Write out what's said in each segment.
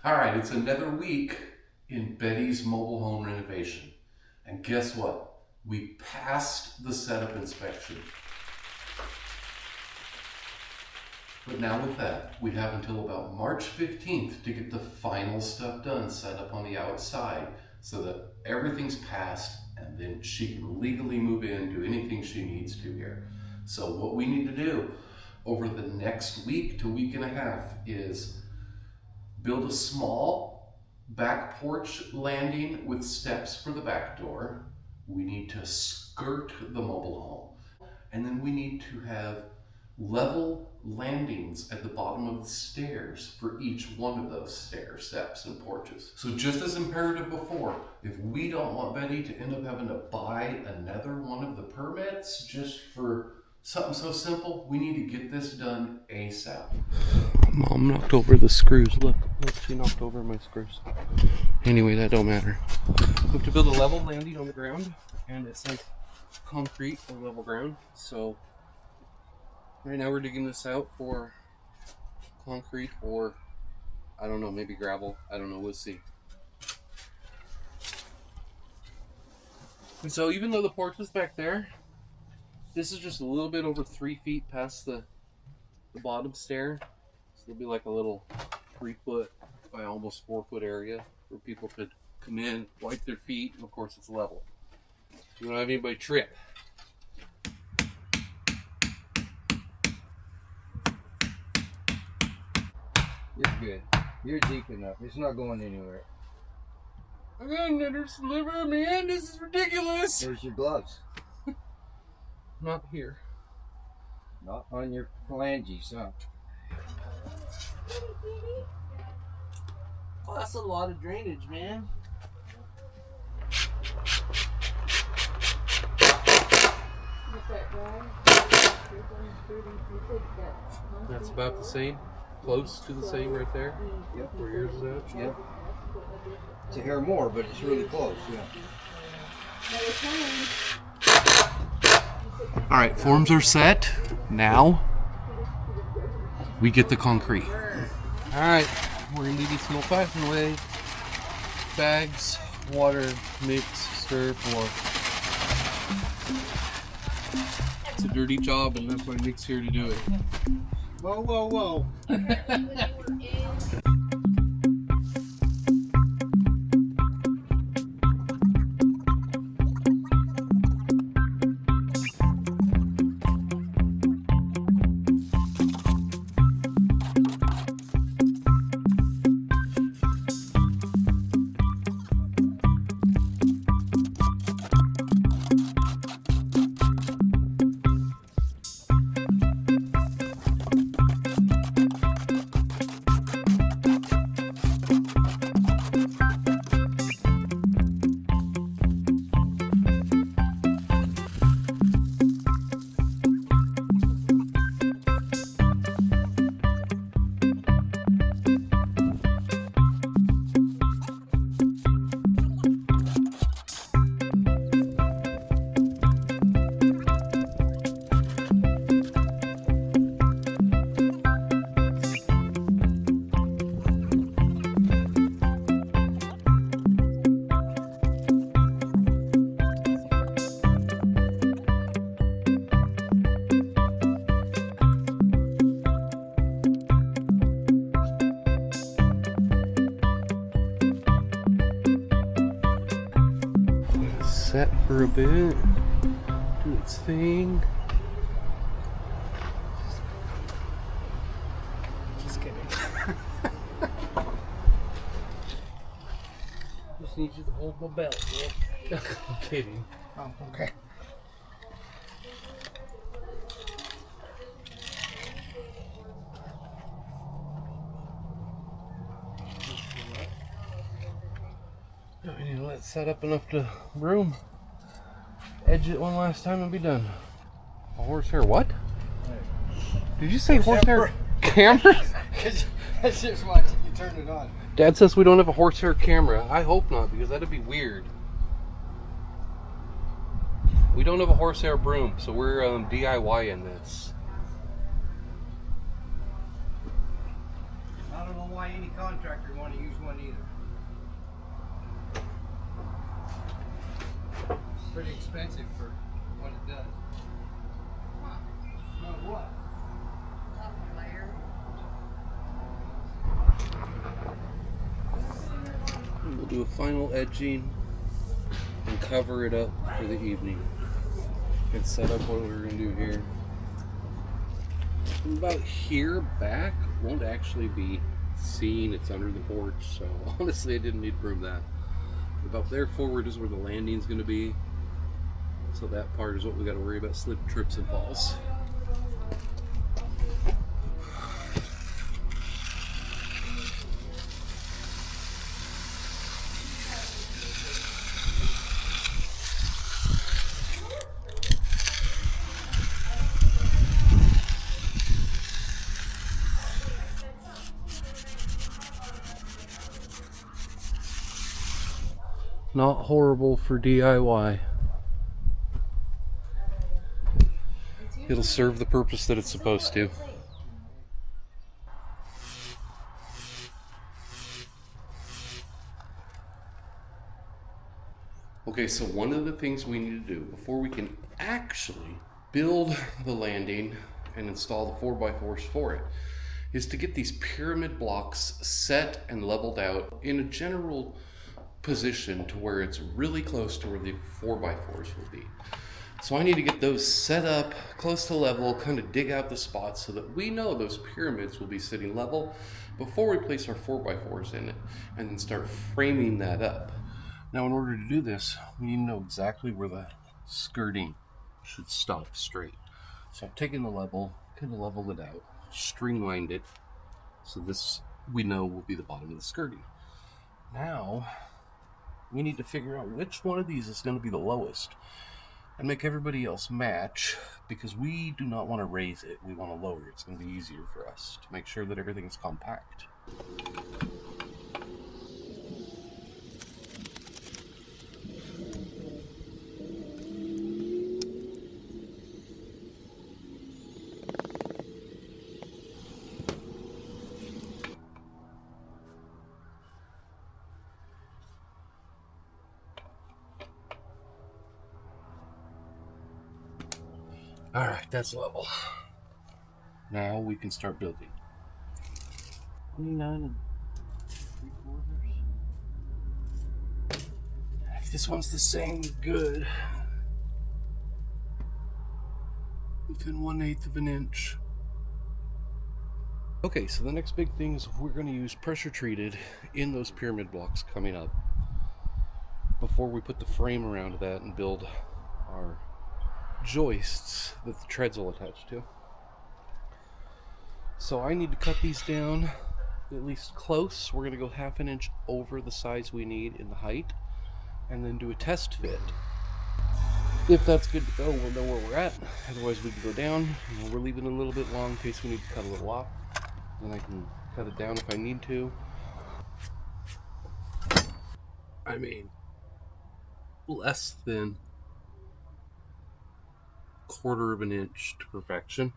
All right, it's another week in Betty's mobile home renovation. And guess what? We passed the setup inspection. But now with that, we have until about March 15th to get the final stuff done, set up on the outside, so that everything's passed and then she can legally move in, do anything she needs to here. So what we need to do over the next week to week and a half is build a small back porch landing with steps for the back door. We need to skirt the mobile home. And then we need to have level landings at the bottom of the stairs for each one of those stair steps and porches. So just as imperative before, if we don't want Betty to end up having to buy another one of the permits just for something so simple, we need to get this done ASAP. Mom knocked over the screws. Look, she knocked over my screws. Anyway, that don't matter. We have to build a level landing on the ground, and it says concrete or level ground. So right now we're digging this out for concrete or, I don't know, maybe gravel. I don't know, we'll see. And so even though the porch is back there, this is just a little bit over 3 feet past the bottom stair. So it'll be like a little 3 foot by almost 4 foot area where people could come in, wipe their feet, and of course it's level. You don't have anybody trip. You're good. You're deep enough. It's not going anywhere. I got another sliver, man. This is ridiculous. There's your gloves. Not here. Not on your phalanges, huh? Oh, that's a lot of drainage, man. That's about the same. Close to the same right there. Yep. Where yours is at. Yep. It's a hair more, but it's really close, yeah. All right, forms are set. Now we get the concrete. All right, we're gonna do these small piping away. Bags, water, mix, stir, pour. It's a dirty job, and that's why Nick's here to do it. Whoa, whoa, whoa. Set for a bit, do its thing. Just kidding. Just need you to hold my belt, bro. I'm kidding. Oh, okay. We need to let it set up enough to room. Edge it one last time and be done. A horsehair what? Did you say horsehair camera? That's just watching you turn it on. Dad says we don't have a horsehair camera. I hope not, because that'd be weird. We don't have a horsehair broom, so we're DIYing this. I don't know why any contractor want to use pretty expensive for what it does. What? We'll do a final edging and cover it up for the evening. And set up what we're gonna do here. And about here back won't actually be seen, it's under the porch, so honestly I didn't need to broom that. About there forward is where the landing's gonna be. So that part is what we gotta worry about, slip, trips, and falls. Not horrible for DIY. It'll serve the purpose that it's supposed to. Okay, so one of the things we need to do before we can actually build the landing and install the 4x4s for it is to get these pyramid blocks set and leveled out in a general position to where it's really close to where the 4x4s will be. So I need to get those set up close to level, kind of dig out the spots so that we know those pyramids will be sitting level before we place our 4x4s in it and then start framing that up. Now in order to do this, we need to know exactly where the skirting should stop straight. So I've taken the level, kind of leveled it out, streamlined it, so this we know will be the bottom of the skirting. Now we need to figure out which one of these is going to be the lowest and make everybody else match, because we do not want to raise it, we want to lower it. It's going to be easier for us to make sure that everything is compact. All right, that's level. Now we can start building. 29 3/4. If this one's the same, good. Within 1/8 of an inch. Okay, so the next big thing is we're going to use pressure treated in those pyramid blocks coming up before we put the frame around that and build our joists that the treads will attach to. So I need to cut these down at least close. We're going to go 1/2 inch over the size we need in the height and then do a test fit. If that's good to go, we'll know where we're at. Otherwise we can go down. We're leaving it a little bit long in case we need to cut a little off. Then I can cut it down if I need to. I mean, less than 1/4 of an inch to perfection.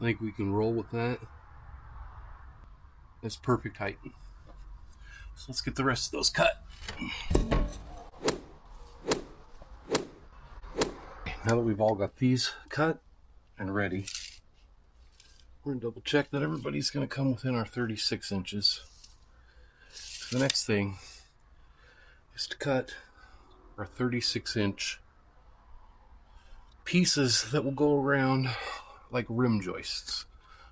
I think we can roll with that. That's perfect height. So let's get the rest of those cut. Now that we've all got these cut and ready, we're gonna double check that everybody's gonna come within our 36 inches. So the next thing is to cut our 36-inch pieces that will go around like rim joists.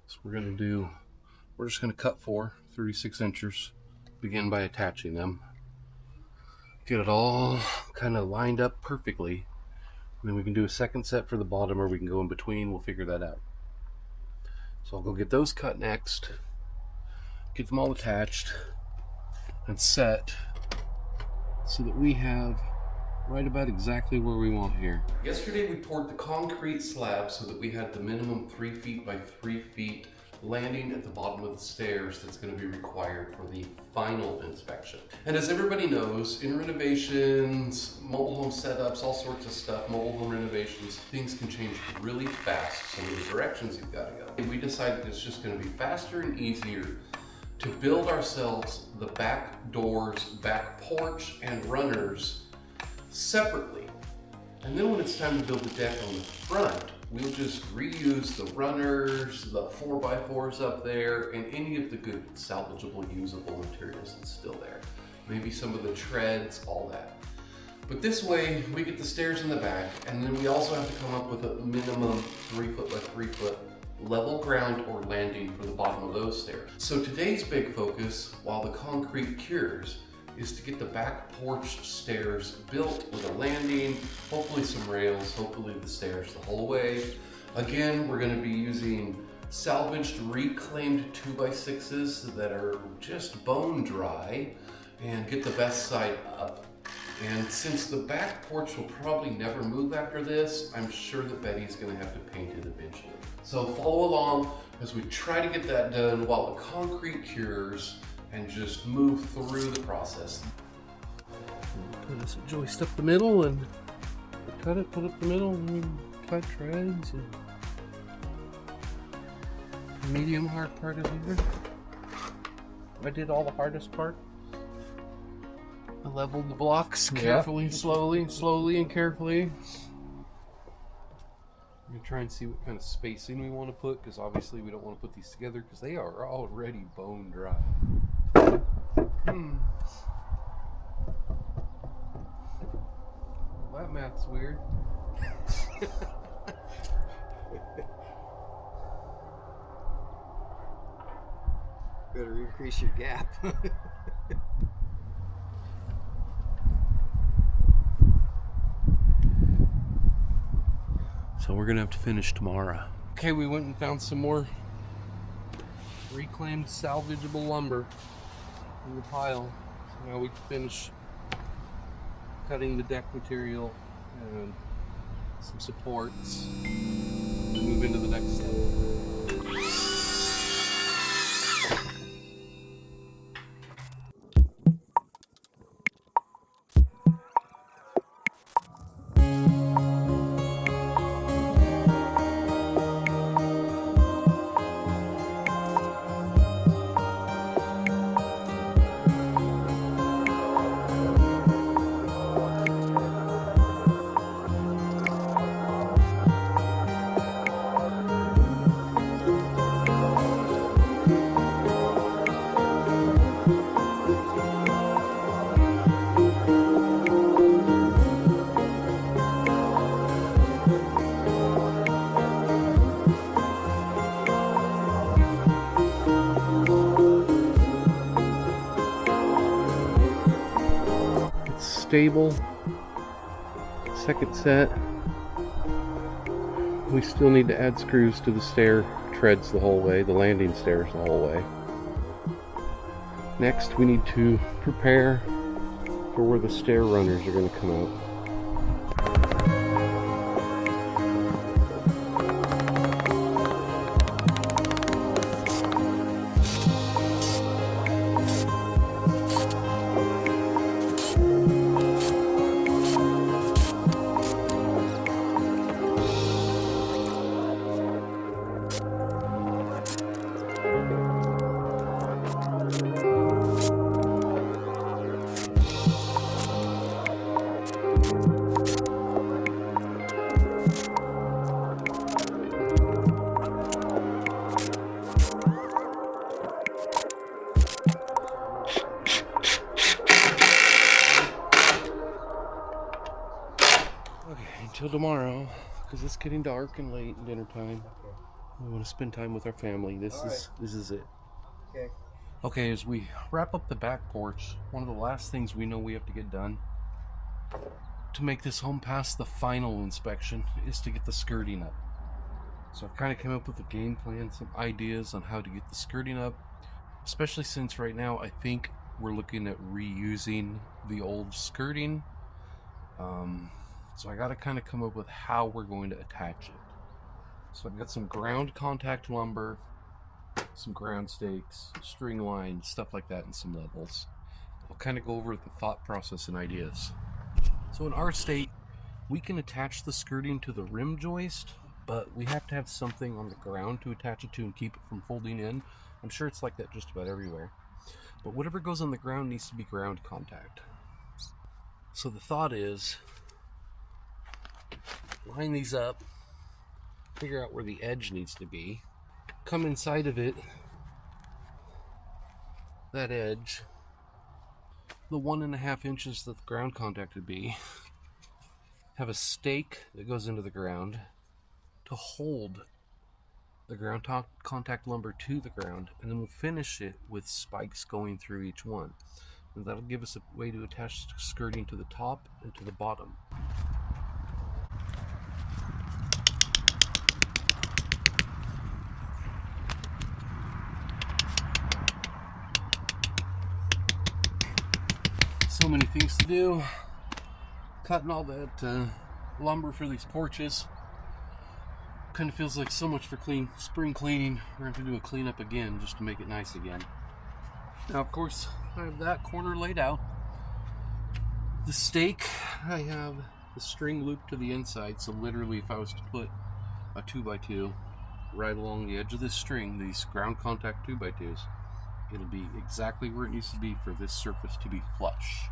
So we're just gonna cut 4 36 inches, begin by attaching them, get it all kind of lined up perfectly, and then we can do a second set for the bottom, or we can go in between. We'll figure that out. So I'll go get those cut next, get them all attached and set so that we have right about exactly where we want here. Yesterday we poured the concrete slab so that we had the minimum 3 feet by 3 feet landing at the bottom of the stairs that's going to be required for the final inspection. And as everybody knows, in renovations, mobile home setups, all sorts of stuff, mobile home renovations, things can change really fast, some of the directions you've got to go. And we decided it's just going to be faster and easier to build ourselves the back doors, back porch, and runners separately. And then when it's time to build the deck on the front, we'll just reuse the runners, the 4x4s up there, and any of the good salvageable, usable materials that's still there. Maybe some of the treads, all that. But this way, we get the stairs in the back, and then we also have to come up with a minimum 3 foot by 3 foot level ground or landing for the bottom of those stairs. So today's big focus, while the concrete cures, is to get the back porch stairs built with a landing, hopefully some rails, hopefully the stairs the whole way. Again, we're going to be using salvaged, reclaimed 2x6s that are just bone dry, and get the best side up. And since the back porch will probably never move after this, I'm sure that Betty's going to have to paint it eventually. So follow along as we try to get that done while the concrete cures and just move through the process. Put us a joist up the middle and cut it, put up the middle, and we cut treads. And the medium hard part is here. I did all the hardest part. I leveled the blocks carefully, slowly and carefully. I'm gonna try and see what kind of spacing we want to put, because obviously we don't want to put these together because they are already bone dry. Well, that math's weird. Better increase your gap. So we're gonna have to finish tomorrow. Okay, we went and found some more reclaimed salvageable lumber in the pile. So now we can finish cutting the deck material and some supports and move into the next step. Stable. Second set. We still need to add screws to the stair treads the whole way, the landing stairs the whole way. Next, we need to prepare for where the stair runners are going to come out. Until tomorrow, because it's getting dark and late and dinner time. We want to spend time with our family. This is it. Okay, as we wrap up the back porch, one of the last things we know we have to get done to make this home pass the final inspection is to get the skirting up. So I've kind of come up with a game plan, some ideas on how to get the skirting up, especially since right now I think we're looking at reusing the old skirting. So I got to kind of come up with how we're going to attach it. So I've got some ground contact lumber, some ground stakes, string line, stuff like that, and some levels. I'll kind of go over the thought process and ideas. So in our state, we can attach the skirting to the rim joist, but we have to have something on the ground to attach it to and keep it from folding in. I'm sure it's like that just about everywhere. But whatever goes on the ground needs to be ground contact. So the thought is, line these up, figure out where the edge needs to be, come inside of it, that edge, the 1.5 inches that the ground contact would be, have a stake that goes into the ground to hold the ground contact lumber to the ground, and then we'll finish it with spikes going through each one. And that'll give us a way to attach skirting to the top and to the bottom. So many things to do. Cutting all that lumber for these porches. Kind of feels like so much for spring cleaning. We're going to have to do a cleanup again just to make it nice again. Now, of course, I have that corner laid out. The stake, I have the string looped to the inside, so literally if I was to put a 2x2 right along the edge of this string, these ground contact 2x2s, it'll be exactly where it needs to be for this surface to be flush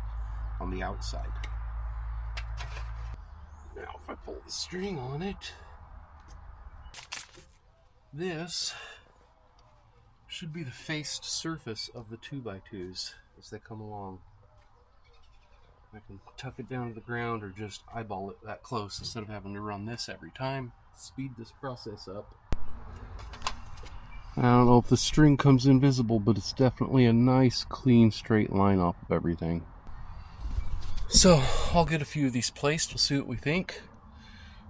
on the outside. Now, if I pull the string on it, this should be the faced surface of the 2x2s as they come along. I can tuck it down to the ground or just eyeball it that close instead of having to run this every time. Speed this process up. I don't know if the string comes in visible, but it's definitely a nice, clean, straight line off of everything. So, I'll get a few of these placed. We'll see what we think.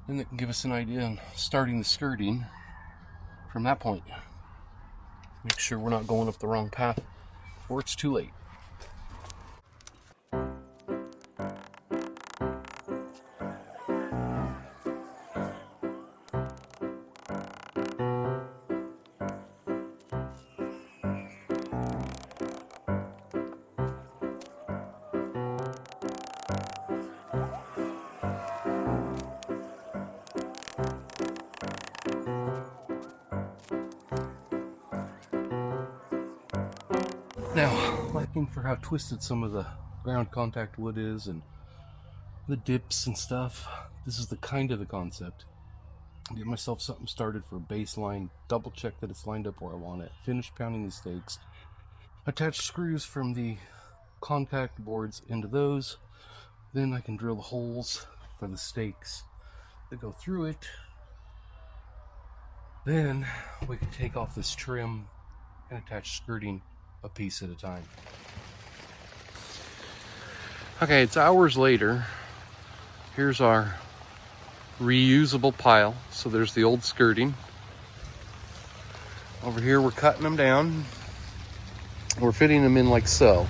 And that can give us an idea on starting the skirting from that point. Make sure we're not going up the wrong path before it's too late. Now, liking for how twisted some of the ground contact wood is and the dips and stuff, this is the concept. Get myself something started for a baseline, double check that it's lined up where I want it, finish pounding the stakes, attach screws from the contact boards into those, then I can drill the holes for the stakes that go through it. Then we can take off this trim and attach skirting a piece at a time. Okay, it's hours later. Here's our reusable pile. So there's the old skirting. Over here we're cutting them down. We're fitting them in like so,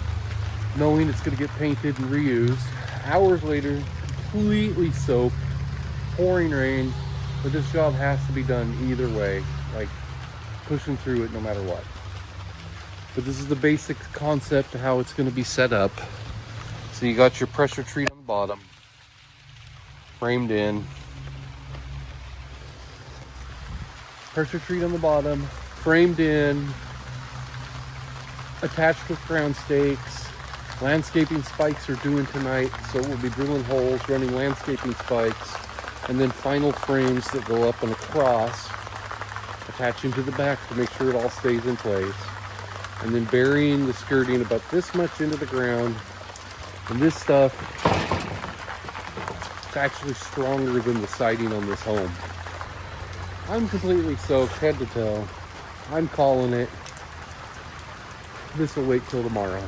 knowing it's going to get painted and reused. Hours later, completely soaked, pouring rain, but this job has to be done either way, like pushing through it no matter what. But this is the basic concept of how it's going to be set up. So you got your pressure treat on the bottom, framed in. Pressure treat on the bottom, framed in, attached with ground stakes. Landscaping spikes are due in tonight, so we'll be drilling holes, running landscaping spikes, and then final frames that go up and across, attaching to the back to make sure it all stays in place. And then burying the skirting about this much into the ground. And this stuff is actually stronger than the siding on this home. I'm completely soaked head to toe. I'm calling it. This will wait till tomorrow.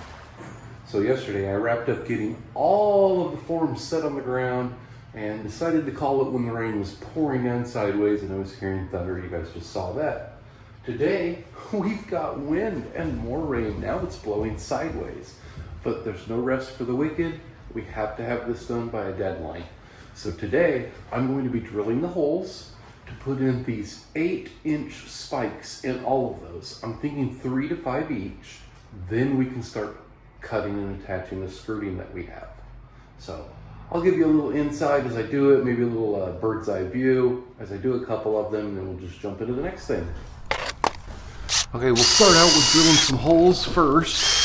So yesterday I wrapped up getting all of the forms set on the ground and decided to call it when the rain was pouring down sideways and I was hearing thunder. You guys just saw that. Today, we've got wind and more rain. Now it's blowing sideways. But there's no rest for the wicked. We have to have this done by a deadline. So today, I'm going to be drilling the holes to put in these 8-inch spikes in all of those. I'm thinking 3 to 5 each. Then we can start cutting and attaching the skirting that we have. So I'll give you a little insight as I do it, maybe a little bird's eye view as I do a couple of them, and then we'll just jump into the next thing. Okay, we'll start out with drilling some holes first.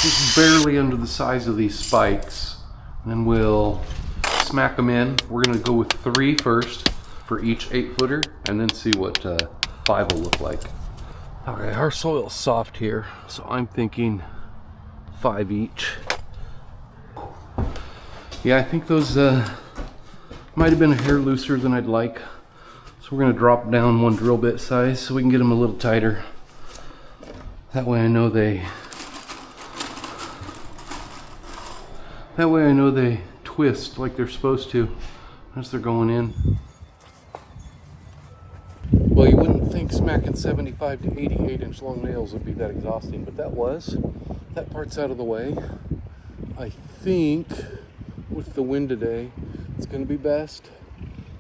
Just barely under the size of these spikes. and we'll smack them in. We're gonna go with 3 first for each 8-footer, and then see what 5 will look like. All right, our soil's soft here, so I'm thinking 5 each. Yeah, I think those might have been a hair looser than I'd like. So we're gonna drop down 1 drill bit size so we can get them a little tighter. That way I know they twist like they're supposed to as they're going in. Well, you wouldn't think smacking 75 to 88-inch long nails would be that exhausting, but that was. That part's out of the way. I think with the wind today, it's gonna be best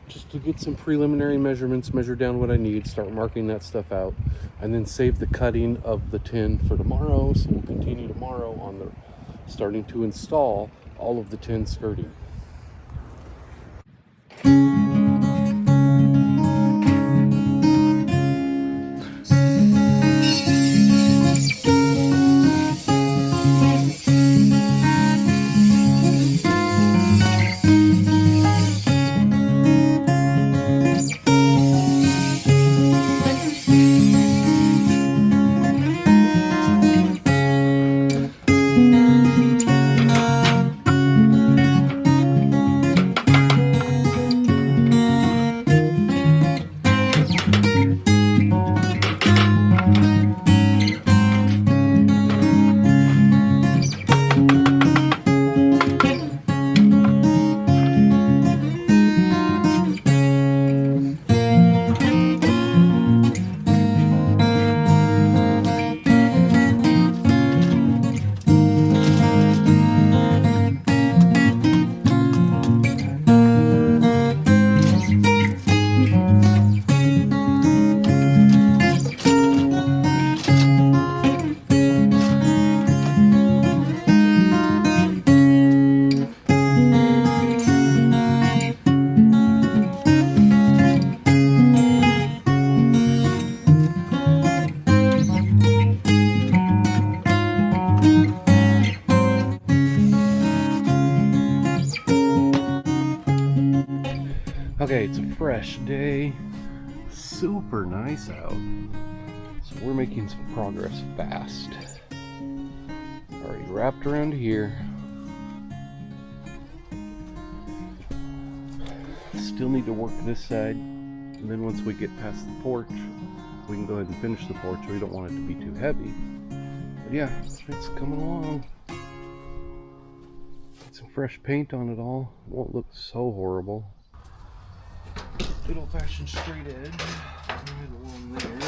just to get some preliminary measurements, measure down what I need, start marking that stuff out, and then save the cutting of the tin for tomorrow. So we'll continue tomorrow on the starting to install all of the tin skirting. Okay, it's a fresh day, super nice out, so we're making some progress fast. Already wrapped around here. Still need to work this side, and then once we get past the porch, we can go ahead and finish the porch. We don't want it to be too heavy. But yeah, it's coming along. Get some fresh paint on it all. It won't look so horrible. Good old-fashioned straight edge right along there,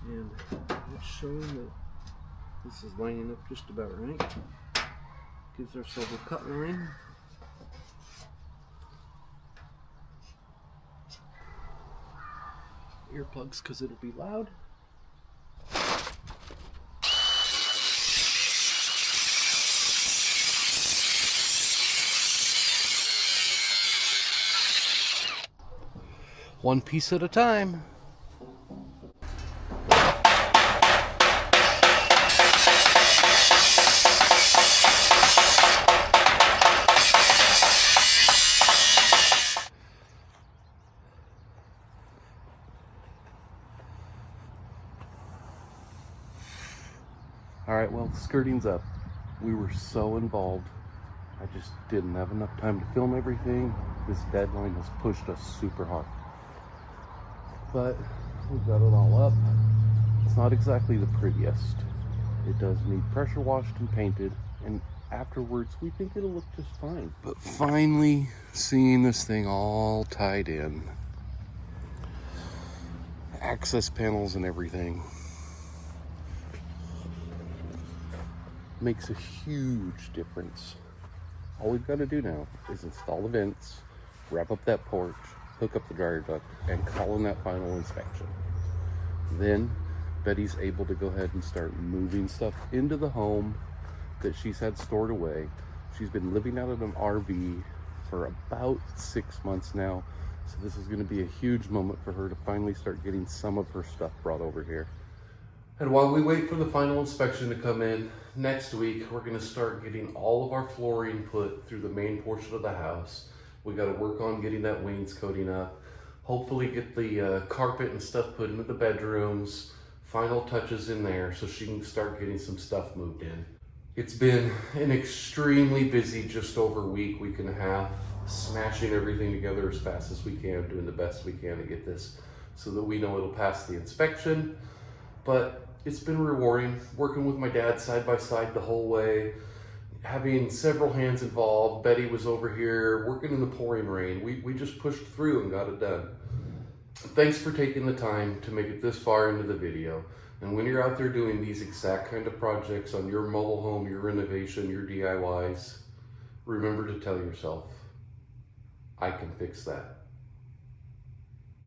and it's showing that this is lining up just about right. Gives ourselves a cut line. Earplugs because it'll be loud. One piece at a time. All right, well, the skirting's up. We were so involved. I just didn't have enough time to film everything. This deadline has pushed us super hard. But we've got it all up. It's not exactly the prettiest. It does need pressure washed and painted, and afterwards we think it'll look just fine. But finally seeing this thing all tied in. Access panels and everything. Makes a huge difference. All we've got to do now is install the vents, wrap up that porch, hook up the dryer duct, and call in that final inspection. Then Betty's able to go ahead and start moving stuff into the home that she's had stored away. She's been living out of an RV for about 6 months now, so this is going to be a huge moment for her to finally start getting some of her stuff brought over here. And while we wait for the final inspection to come in, next week we're going to start getting all of our flooring put through the main portion of the house. We got to work on getting that wainscoting up. Hopefully get the carpet and stuff put into the bedrooms. Final touches in there so she can start getting some stuff moved in. It's been an extremely busy just over week and a half, smashing everything together as fast as we can, doing the best we can to get this so that we know it'll pass the inspection. But it's been rewarding working with my dad side by side the whole way, having several hands involved. Betty was over here working in the pouring rain. We just pushed through and got it done. Thanks for taking the time to make it this far into the video. And when you're out there doing these exact kind of projects on your mobile home, your renovation, your DIYs, remember to tell yourself, I can fix that.